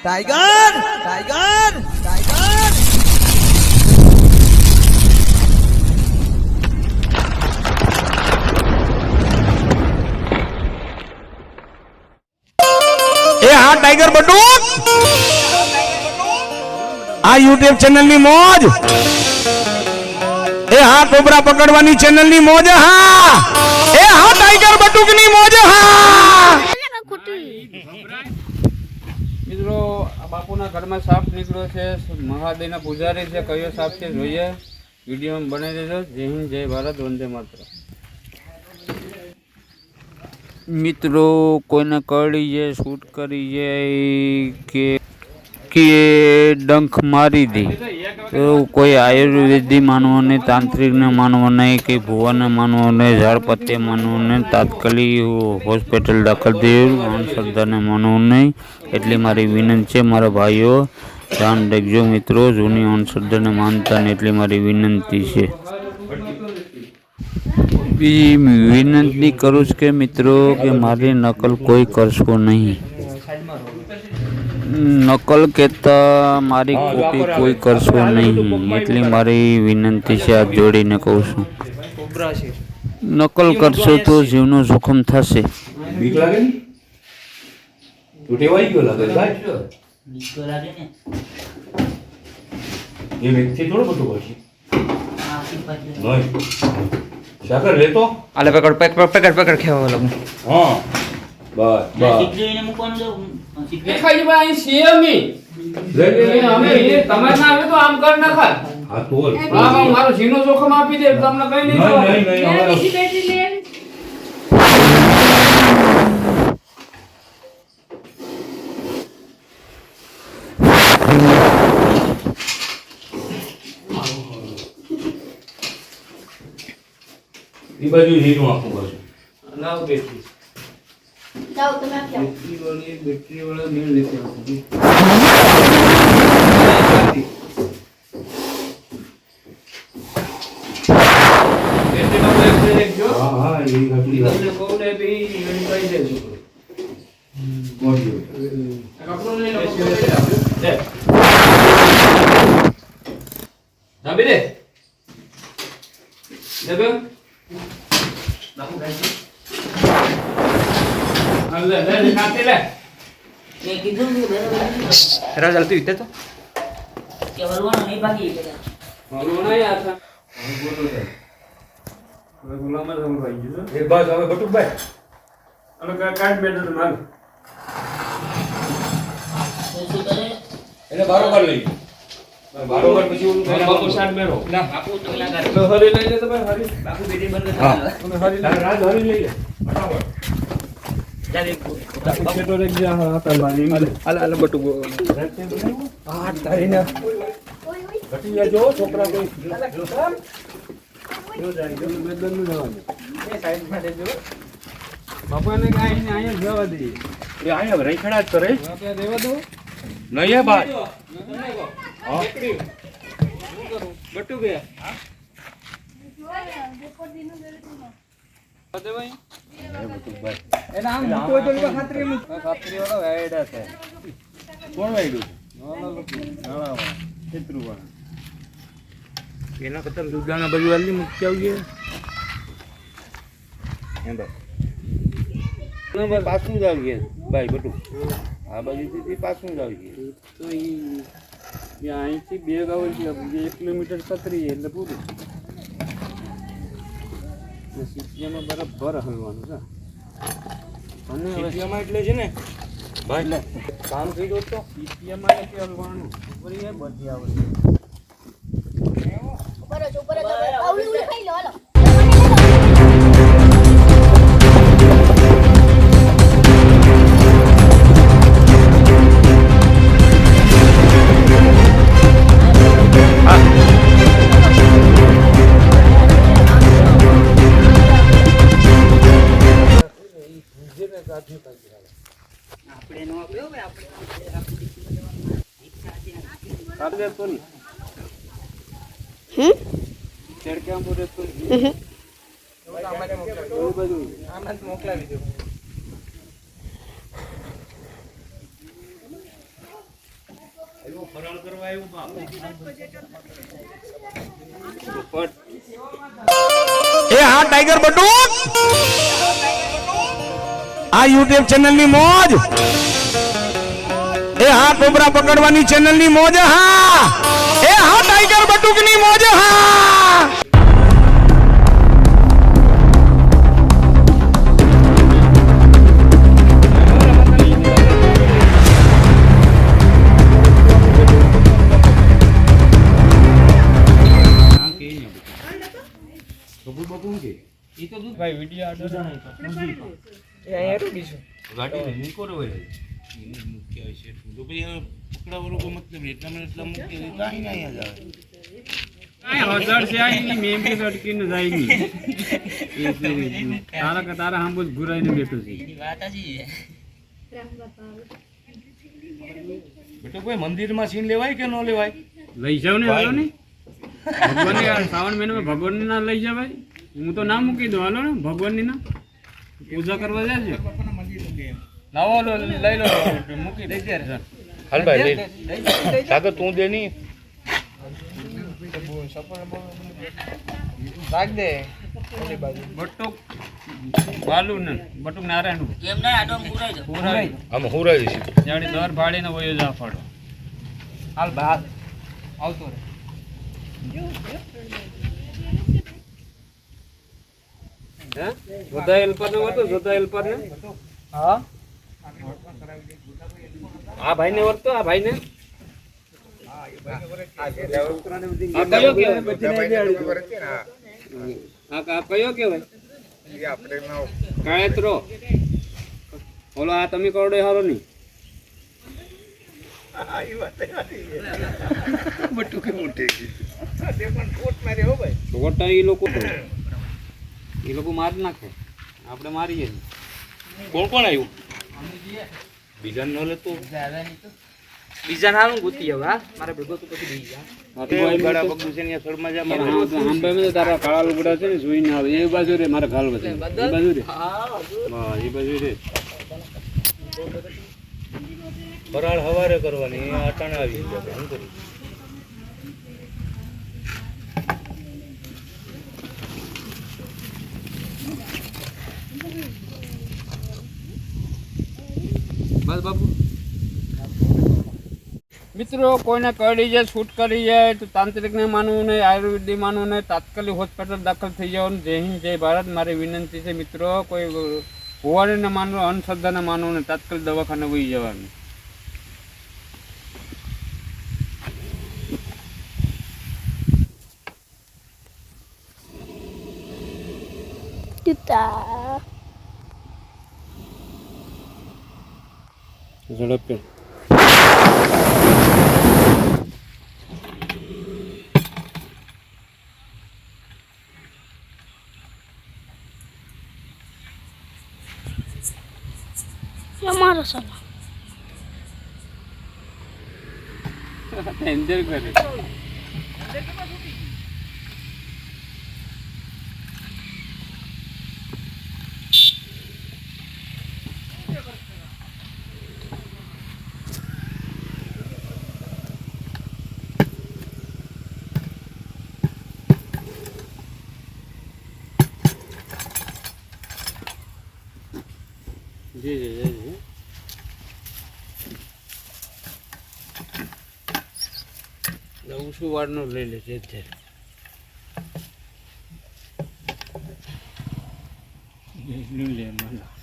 Tiger tiger tiger हाँ tiger Batuk आ YouTube channel नी मौज हाँ कोबरा पकड़वानी चैनल नी मौज हाँ टाइगर बटूक नी मौज મિત્રો બાપુના ઘરમાં સાપ નીકળ્યો છે મહાદેવના પૂજારી છે કયો સાપ છે જોઈએ વિડીયોમાં બનાવી દેજો જય હિન્દ જય ભારત વંદે માતરમ મિત્રો કોઈને કરડી જાય શૂટ કરી જાય કે ડંખ મારી દે તો કોઈ આયુર્વેદી માનવો નહીં તાંત્રિકને માનવો નહીં કે ભુવાને માનવો નહીં ઝાડપત્તે માનવો નહીં તાત્કાલિક હોસ્પિટલ દાખલ થયું અંધશ્રદ્ધાને માનવું નહીં એટલી મારી વિનંતી છે મારા ભાઈઓ ધ્યાન રાખજો મિત્રો જૂની અંધશ્રદ્ધાને માનતા ને એટલી મારી વિનંતી છે વિનંતી કરું છું કે મિત્રો કે મારી નકલ કોઈ કરશો નહીં નકલ કહેતા મારી કોપી કોઈ કરશો નહીં એટલી મારી વિનંતી છે હાથ જોડીને કહું છું નકલ કરશો તો જીવનું જોખમ થશે બીક લાગે ને તું ટેવાઈ ગયો લાગે ભાઈ એ વ્યક્તિ થોડો બધું કરશે નહીં સાકર લેતો आले पकड़ पकड़ पकड़ पकड़ खेवा लगू हाँ बस बस સિક્રીને મૂકવાનું જો દેખાય ભાઈ સીએમી ले ले ले અમે તમારે ના આવે તો આમ કર નાખા हाँ तोल હા મારો જીનો જોખમ આપી દે તમને કઈ નહીં नहीं થવાનું. नहीं नहीं हमारा ये बाजू हीरो आपको बस લાવ બેટરી જાઓ તમે આપ જાઓ બેટરી વાળા મેળ લેતે આવો બેટરી નો બેટરી દેખજો हाँ हाँ ये घटली है તમને કોને બી એની કઈ દેજો मॉड्यूल કપડો લઈ લો દે દાબી દે દેબે લે લે ખાતે લે એ કીધું કે બરાબર रा जल्दी इधर तो કે વળવાનું નહીં ભાગી ગયા બોલો ના યાર બોલો દે હવે ગુલામાં સમજ આવી ગયું एक बात हमें बटुक भाई અલે કાર્ડ બેટર માલ શું કરે એને બારોબાર લઈ બારોબાર પછી ઓલું થાય બાપુ શાટ મેરો ના બાપુ તો ના કરે તો હરી લઈ લે તો ભાઈ હરી બાપુ બેટી બંધ હા. તમે હરી લે રાજ હરી લઈ લે બરાબર ચાલે છેટો રે ગયા હતા ભાઈ आले आले बटू आ तारी ना ઘટી ગયા જો છોકરા કોઈ જો જાય જો મેદાન નું જવાનું એ સાઈડ માં દેજો બાપુ એને કાઈ ને અહીંયા જવા દે એ આયા રહી ખડા જ કરે આપણે દેવા દો નહીં હે ભાઈ હા બટુ ગયા દે ભાઈ એના આમ કોઈ તો ખાતરી વાળો વાયડા છે કોણ વાયડું નાળા ચિત્રુ વાળા એના કરતા દુધાના બાજુ વાલી મૂકી આવીએ એમ પાછું જ આવીએ ભાઈ બટુ આ બાજુથી પાછું જ આવીએ તો એ અહીંથી બે ગાવ છે 1 કિલોમીટર સતરી એટલે પૂરું સિટીમાં બરાબર હલવાનું છે અને સિટીયામાં એટલે છે ને ભાઈ કામ થઈ ગયું તો સિટીમાં એટલે હલવાનું બધી બધી આવડે ઉપર આવલી ઉલી ખાઈ લો હાલો આપણે નો આપ્યો ભાઈ કાઢ દે તો નહીં ચેડ કેમ બોલે તો આમાં મોકલાવી દો એ હા ટાઈગર બટુક આ યુટ્યુબ ચેનલ ની મોજ એ હા કોબરા પકડવાની ચેનલ ની મોજ હા એ હા ટાઈગર બટુક ની મોજ હા તારા આમ બસ ઘુરાઈને બેઠો છે બેટો કોઈ મંદિરમાં સીન લેવાય કે ન લેવાય? લઈ જાવ ને હાલો ને ભગવાન શ્રાવણ મહિનામાં ભગવાન ના લઈ જવાય. હું તો ના મૂકી દઉં હાલો ને ભગવાન ની ના પૂજા કરવા જાય છે. લાવો લઈ લો મૂકી દઈ દે હાલ ભાઈ લઈ સાગર તું દે ની રાખ દે બટુક બાલુ ને બટુક નારાયણ એમ ના આટો પૂરાઈ દો. પૂરાઈ આમ હુરાઈ દઈશું જાડી દર ભાડીને વયો જા ફાડો. હાલ બહાર આવતો રે જોતા હેલ્પર ને વર્તો જોતા હેલ્પર ને હા આ ભાઈ ને વર્તો આ ભાઈ ને કયો કેવાય કાયતરો ઓલો આ તમે કરડો હારો નહીં છોટા એ લોકો મારી નાખે આપણે મારીએ કોણ કોણ આવ્યું? બીજા ન લેતો બીજા નાનું ગોતી હવે હા મારે ભેગો તો પછી બીજા ગળા પગું છે ને સળમાં જા મારે તારા કાળા લુગડા છે ને જોઈને આવે એ બાજુ રે મારે ગાલ વધે એ બાજુ રે એ બાજુ રે ફરાળ હવારે કરવાની અટાણે આવી જાય શું કરી બસ બાપુ મિત્રો કોઈને કરડી જાય શૂટ કરી જાય તો તાંત્રિકને માનવું નહીં આયુર્વેદિક માનવું નહીં તાત્કાલિક હોસ્પિટલ દાખલ થઈ જવાનું. જય હિન્દ જય ભારત. મારી વિનંતી છે મિત્રો કોઈ હોવાને માનવું અંધશ્રદ્ધાને માનવું નહીં તાત્કાલિક દવાખાને વહી જવાનું. ઝડપ અમારો સલાહ એન્જોય કરે જી જી જી ઉસું વાળનું લઈ લે છે લે મને